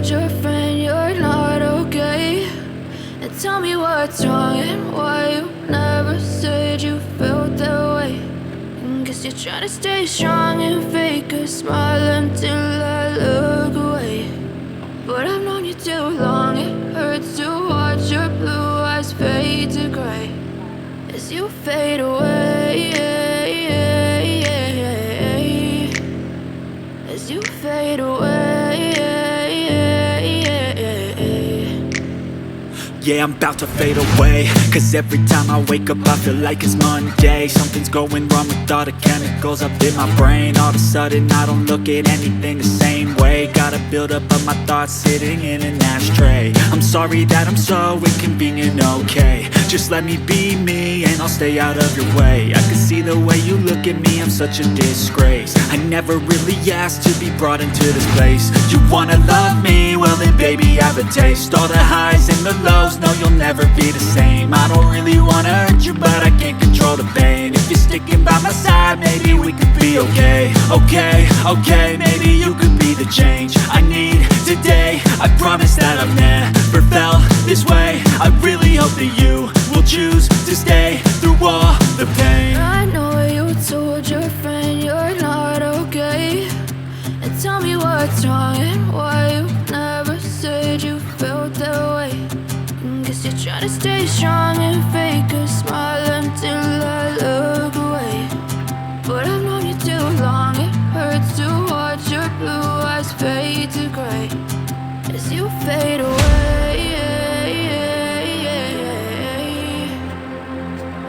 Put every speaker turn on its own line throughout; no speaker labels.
told your friend you're not okay? And tell me what's wrong and why you never said you felt that way. And guess you're trying to stay strong and fake a smile until I look away. But I've known you too long, it hurts to watch your blue eyes fade to gray as you fade away, as you fade away.
Yeah, I'm about to fade away, cause every time I wake up I feel like it's Monday. Something's going wrong with all the chemicals up in my brain. All of a sudden I don't look at anything the same way. Got a build up of my thoughts sitting in an ashtray. I'm sorry that I'm so inconvenient, okay? Just let me be me and I'll stay out of your way. I can see the way you look at me, I'm such a disgrace. I never really asked to be brought into this place. You wanna love me? Well then baby have a taste. All the highs and the lows, no, you'll never be the same. I don't really wanna hurt you, but I can't control the pain. If you're sticking by my side, maybe we could be okay. Okay, maybe you could be the change I need today. I promise that I've never felt this way. I really hope that you will choose to stay through all the pain.
I know you told your friend you're not okay. And tell me what's wrong and why you never said you felt that way. Guess you're trying to stay strong and fake a smile until I look away. But I've known you too long, it hurts to watch your blue eyes fade to gray as you fade away,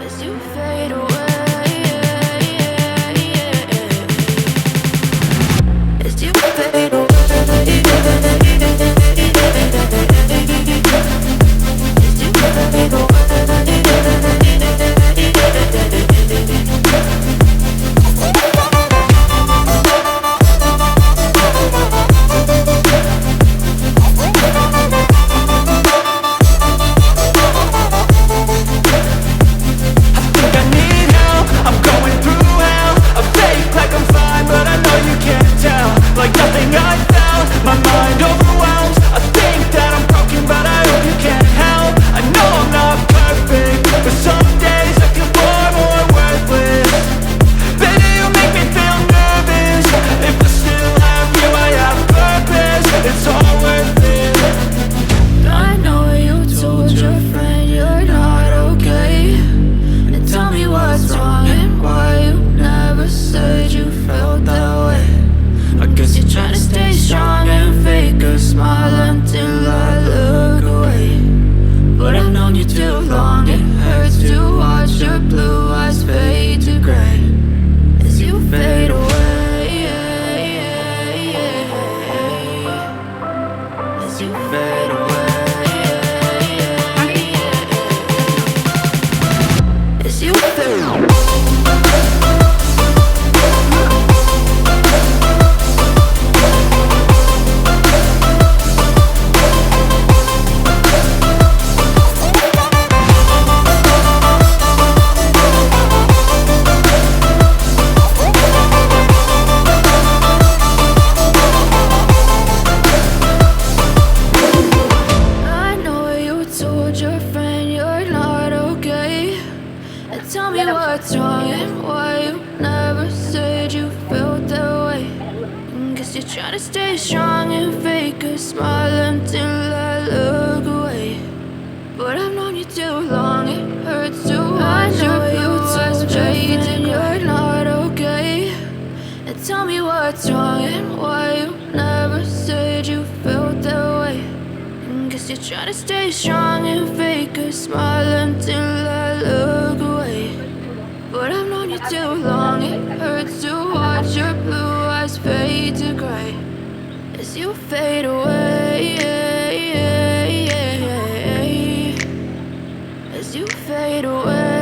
as you fade away, as you fade away. Tell me what's wrong and why you never said you felt that way. Guess you're trying to stay strong and fake a smile until I look away. But I've known you too long, it hurts to watch your blue eyes fade and you're not okay. And tell me what's wrong and why you never said you felt that way. Guess you're trying to stay strong and fake a smile until I look away. But I've known you too long, it hurts to watch your blue eyes fade to gray as you fade away, as you fade away.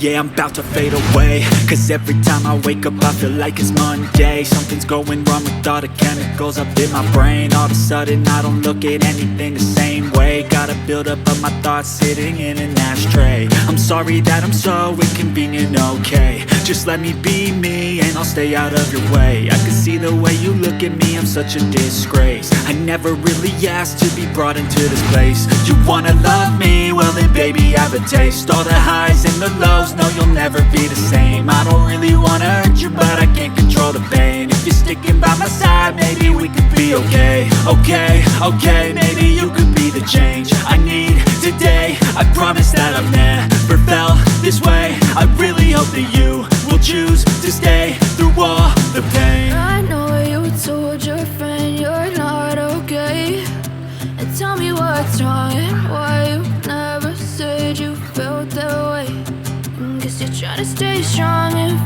Yeah, I'm about to fade away, cause every time I wake up I feel like it's Monday. Something's going wrong with all the chemicals up in my brain. All of a sudden I don't look at anything the same way. Got a build up of my thoughts sitting in an ashtray. I'm sorry that I'm so inconvenient, okay? Just let me be me and I'll I'll stay out of your way. I can see the way you look at me, I'm such a disgrace. I never really asked to be brought into this place. You wanna love me? Well then baby, have a taste. All the highs and the lows, no you'll never be the same. I don't really wanna hurt you, but I can't control the pain. If you're sticking by my side, maybe we could be okay. Okay, okay, maybe you could be the change I need today. I promise that I've never felt this way. I really hope that you will choose to stay through all the pain.
I know you told your friend you're not okay, and tell me what's wrong and why you never said you felt that way. Guess you're trying to stay strong and